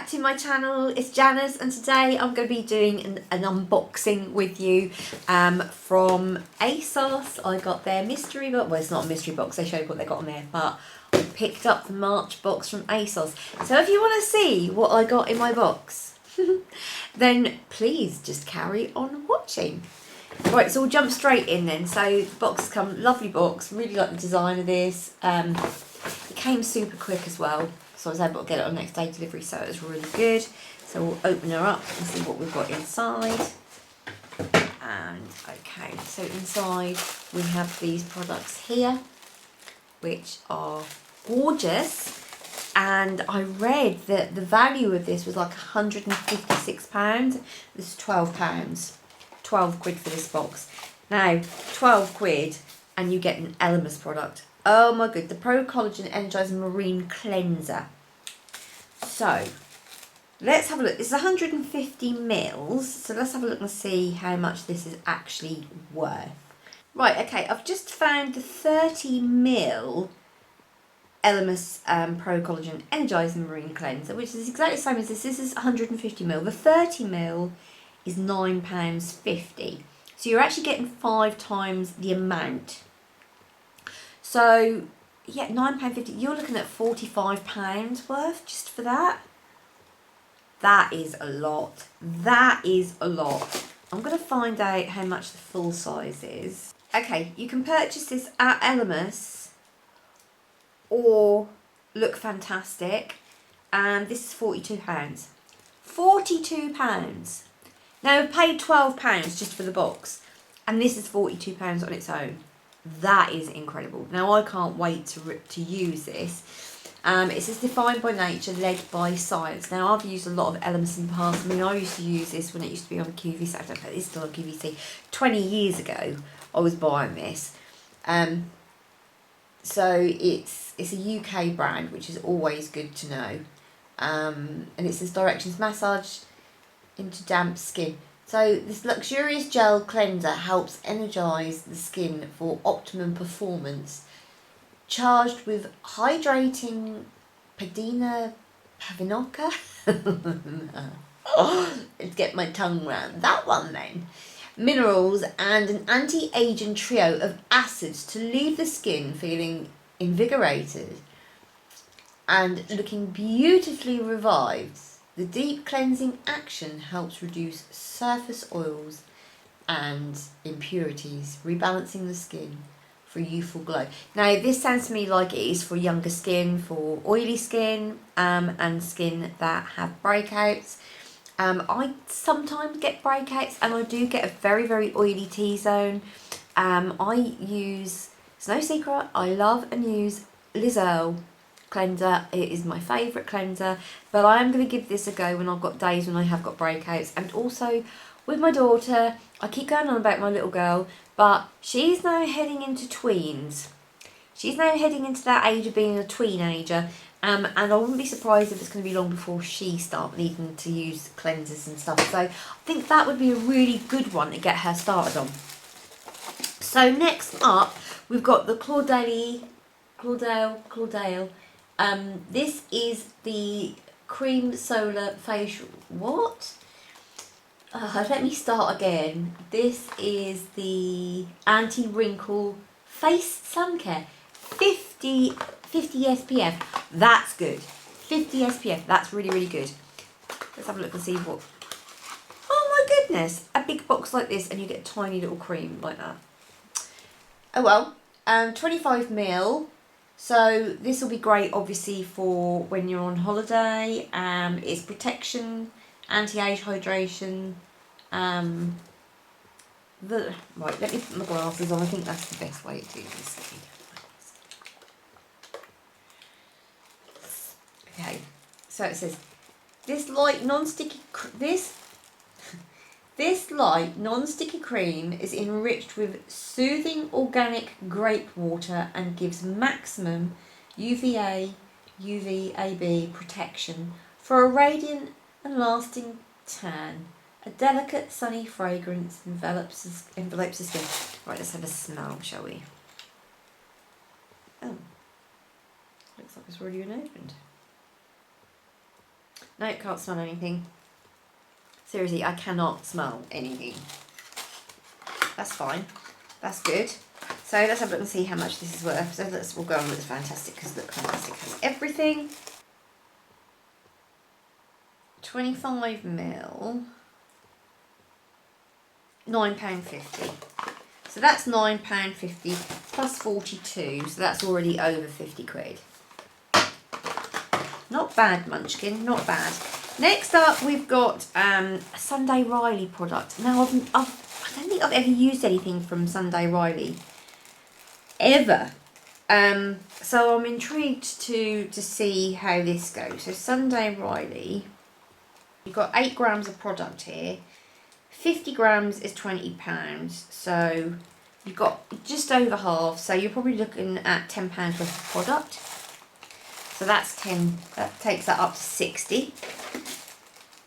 back to my channel. It's Janice, and today I'm going to be doing an unboxing with you from ASOS. I got their mystery box. Well, it's not a mystery box, they showed what they got on there, but I picked up the March box from ASOS. So if you want to see what I got in my box, then please just carry on watching. Right, so we'll jump straight in then. So the box has come, lovely box, really like the design of this. It came super quick as well, so I was able to get it on next day delivery, so it was really good. So we'll open her up and see what we've got inside. And okay, so inside we have these products here, which are gorgeous. And I read that the value of this was like £156. This is £12. 12 quid for this box. Now, 12 quid and you get an Elemis product. Oh my good, the Pro Collagen Energized Marine Cleanser. So, let's have a look. This is 150 mils, so let's have a look and see how much this is actually worth. Right, okay, I've just found the 30 mil Elemis Pro Collagen Energized Marine Cleanser, which is exactly the same as this. This is 150 mil. The 30 mil is £9.50. So you're actually getting 5 times the amount. So yeah, £9.50. You're looking at £45 worth just for that. That is a lot. That is a lot. I'm going to find out how much the full size is. Okay, you can purchase this at Elemis or Look Fantastic, and this is £42. £42. Now I've paid £12 just for the box, and this is £42 on its own. That is incredible. Now I can't wait to use this. It says defined by nature, led by science. Now I've used a lot of Elemis in the past. I mean, I used to use this when it used to be on QVC. I don't know, it's still on QVC. 20 years ago, I was buying this. So it's a UK brand, which is always good to know. And it says directions: massage into damp skin. So this luxurious gel cleanser helps energize the skin for optimum performance. Charged with hydrating pavinoka. Let's get my tongue round that one then. Minerals and an anti-aging trio of acids to leave the skin feeling invigorated and looking beautifully revived. The deep cleansing action helps reduce surface oils and impurities, rebalancing the skin for a youthful glow. Now, this sounds to me like it is for younger skin, for oily skin, and skin that have breakouts. I sometimes get breakouts, and I do get a very, very oily T-zone. I use, it's no secret, I love and use Lizelle cleanser. It is my favourite cleanser, but I am going to give this a go when I've got days when I have got breakouts. And also with my daughter, I keep going on about my little girl, but she's now heading into tweens. She's now heading into that age of being a tweenager, and I wouldn't be surprised if it's going to be long before she starts needing to use cleansers and stuff. So I think that would be a really good one to get her started on. So next up, we've got the Claudale. This is the Cream Solar Facial. What? Let me start again. This is the Anti-Wrinkle Face Sun Care. 50 SPF. That's good. 50 SPF. That's really, really good. Let's have a look and see what. Oh my goodness. A big box like this and you get a tiny little cream like that. Oh well. 25 ml. So this will be great obviously for when you're on holiday. It's protection, anti-age, hydration. Right, let me put my glasses on. I think that's the best way to do this. Okay, so it says this light non-sticky cream is enriched with soothing organic grape water and gives maximum UVAB protection for a radiant and lasting tan. A delicate sunny fragrance envelopes the skin. Right, let's have a smell, shall we? Oh, looks like it's already been opened. No, can't smell anything. Seriously, I cannot smell anything. That's fine. That's good. So let's have a look and see how much this is worth. So we'll go on with Fantastic, because look, Fantastic has everything. 25ml. £9.50. So that's £9.50 plus 42. So that's already over 50 quid. Not bad, Munchkin. Not bad. Next up, we've got a Sunday Riley product. Now, I don't think I've ever used anything from Sunday Riley. Ever. So I'm intrigued to see how this goes. So Sunday Riley, you've got 8 grams of product here. 50 grams is £20. So you've got just over half. So you're probably looking at £10 worth of product. So that's 10. That takes that up to 60.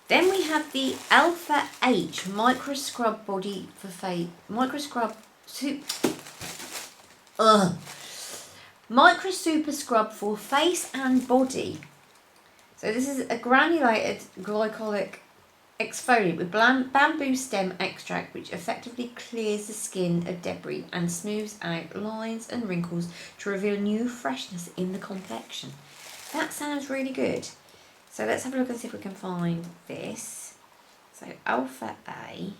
Then we have the Alpha H Micro Scrub Body for Face. Micro Super Scrub for face and body. So this is a granulated glycolic exfoliant with bamboo stem extract, which effectively clears the skin of debris and smooths out lines and wrinkles to reveal new freshness in the complexion. That sounds really good. So let's have a look and see if we can find this. So Alpha A.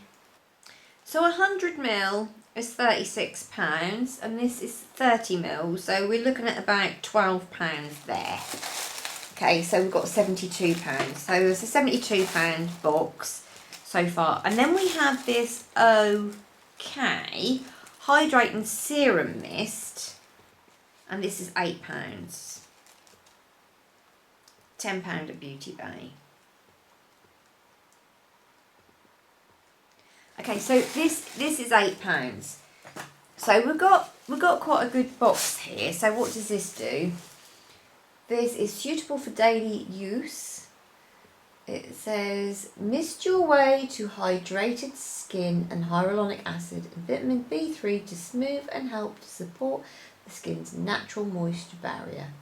So 100ml is £36 and this is 30ml. So we're looking at about £12 there. Okay, so we've got £72. So there's a £72 box so far. And then we have this OK Hydrating Serum Mist. And this is £8. £10 at Beauty Bay. Okay, so this is £8. So we've got quite a good box here. So what does this do? This is suitable for daily use. It says mist your way to hydrated skin and hyaluronic acid and vitamin B3 to smooth and help to support the skin's natural moisture barrier.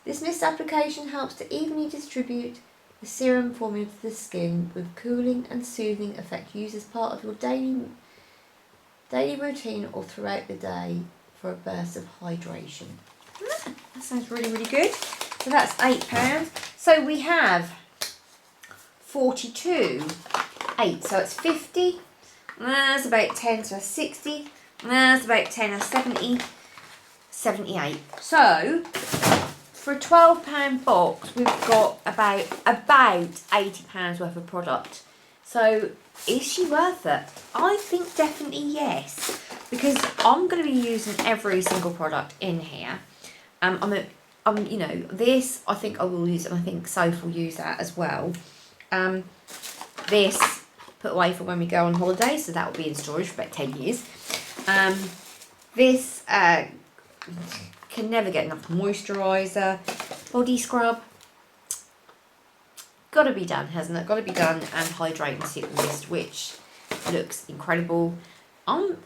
This mist application helps to evenly distribute the serum formula to the skin with cooling and soothing effect used as part of your daily routine or throughout the day for a burst of hydration. That sounds really, really good. So that's £8. So we have 42, 8, so it's 50. That's about 10, so that's 60. That's about 10, that's 70, 78. So for a £12 box, we've got about £80 worth of product. So is she worth it? I think definitely yes, because I'm going to be using every single product in here. You know, this I think I will use, and I think Soph will use that as well. This put away for when we go on holiday, so that will be in storage for about 10 years. This can never get enough moisturiser. Body scrub. Got to be done, hasn't it? Got to be done. And Hydrating Serum Mist, which looks incredible. I'm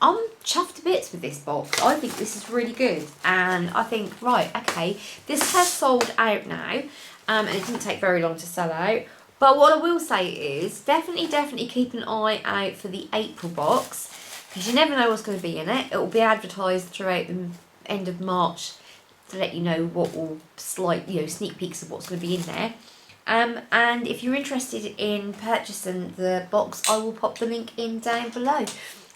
chuffed to bits with this box. I think this is really good. And I think, right, okay, this has sold out now. And it didn't take very long to sell out. But what I will say is, definitely keep an eye out for the April box. Because you never know what's going to be in it. It will be advertised throughout the end of March to let you know what will sneak peeks of what's going to be in there. And if you're interested in purchasing the box, I will pop the link in down below.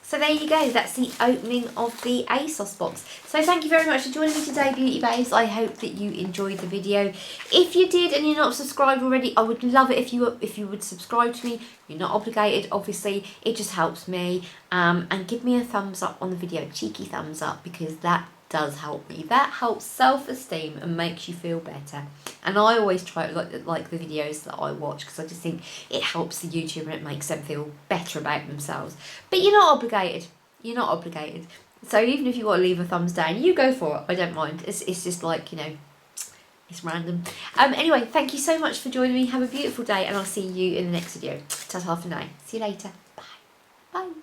So there you go, that's the opening of the ASOS box. So thank you very much for joining me today, Beauty Babes. I hope that you enjoyed the video. If you did and you're not subscribed already, I would love it if you would subscribe to me. You're not obligated, obviously. It just helps me. And give me a thumbs up on the video, cheeky thumbs up, because that does help me. That helps self-esteem and makes you feel better. And I always try to like the videos that I watch, because I just think it helps the YouTuber and it makes them feel better about themselves. But you're not obligated. You're not obligated. So even if you want to leave a thumbs down, you go for it. I don't mind. It's just like, you know, it's random. Anyway, thank you so much for joining me. Have a beautiful day, and I'll see you in the next video. Ta-ta for now. See you later. Bye. Bye.